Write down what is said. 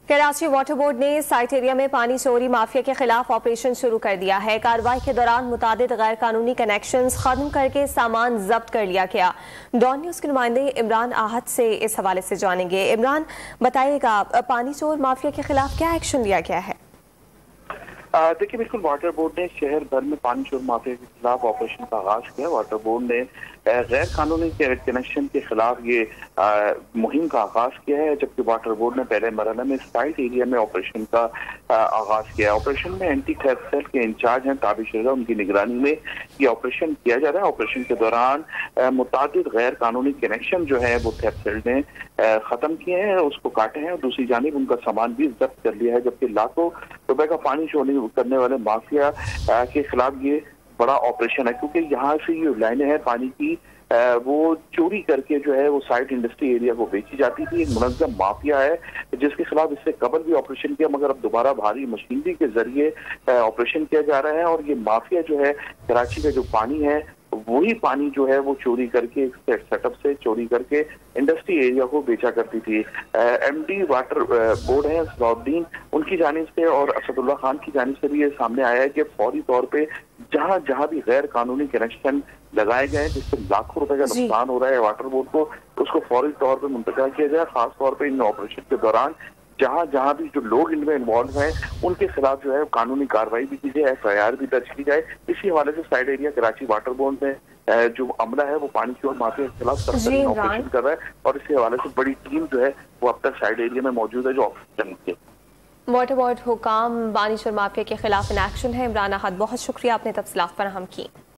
Karachi water board ने site area में पानी चोरी माफिया के खिलाफ ऑपरेशन शुरू कर दिया है। कार्रवाई के दौरान मुतादिद गैर कानूनी कनेक्शंस खत्म करके सामान जब्त कर लिया गया। डॉन न्यूज के नुमाइंदे इमरान आहत से इस हवाले से जानेंगे। इमरान, बताइएगा पानी चोर माफिया के खिलाफ क्या एक्शन लिया गया है? देखिए, बिल्कुल वाटर बोर्ड ने शहर भर में पानी चोर माफिया के खिलाफ ऑपरेशन का आगाज किया। वाटर बोर्ड ने गैर कानूनी कनेक्शन के खिलाफ ये मुहिम का आगाज किया है, जबकि वाटर बोर्ड ने पहले मरहले में साइट एरिया में ऑपरेशन का आगाज किया। ऑपरेशन में एंटी थेफ्ट सेल के इंचार्ज हैं ताबिश रजा, उनकी निगरानी में ये ऑपरेशन किया जा रहा है। ऑपरेशन के दौरान मुतादिद गैर कानूनी कनेक्शन जो है वो थेफ्ट सेल ने खत्म किए हैं, उसको काटे हैं और दूसरी जानिब उनका सामान भी जब्त कर लिया है। जबकि लाखों रुपए का पानी चोरी करने वाले माफिया के खिलाफ ये बड़ा ऑपरेशन है, क्योंकि यहाँ से ये लाइनें हैं पानी की वो चोरी करके जो है वो साइट इंडस्ट्री एरिया को बेची जाती थी। एक मुनज़्ज़म माफिया है जिसके खिलाफ इससे कबल भी ऑपरेशन किया, मगर अब दोबारा भारी मशीनरी के जरिए ऑपरेशन किया जा रहा है। और ये माफिया जो है कराची का जो पानी है वही पानी जो है वो चोरी करके सेटअप से चोरी करके इंडस्ट्री एरिया को बेचा करती थी। एमडी वाटर बोर्ड है सलाउद्दीन, उनकी जानिब से और असदुल्ला खान की जानिब से भी ये सामने आया है कि फौरी तौर पे जहां जहां भी गैर कानूनी कनेक्शन लगाए गए हैं जिससे लाखों रुपए का नुकसान हो रहा है वाटर बोर्ड को, उसको फौरी तौर पे मुंतका किया जाए। खास तौर पे इन ऑपरेशन के दौरान जहां जहां भी जो लोग इनमें इन्वॉल्व हैं उनके खिलाफ जो है कानूनी कार्रवाई भी की जाए, FIR भी दर्ज की जाए। इसी हवाले से side area Karachi water board में जो अमला है वो पानी की और माफिया के खिलाफ सख्त ऑपरेशन कर रहा है और इसी हवाले से बड़ी टीम जो है वो अब तक साइड एरिया में मौजूद है जो ऑपरेशन के वाटर बोर्ड हुकाम पानी चोर माफिया के खिलाफ इन एक्शन है। इमरान आहत, बहुत शुक्रिया, आपने तफसीलात फराहम की।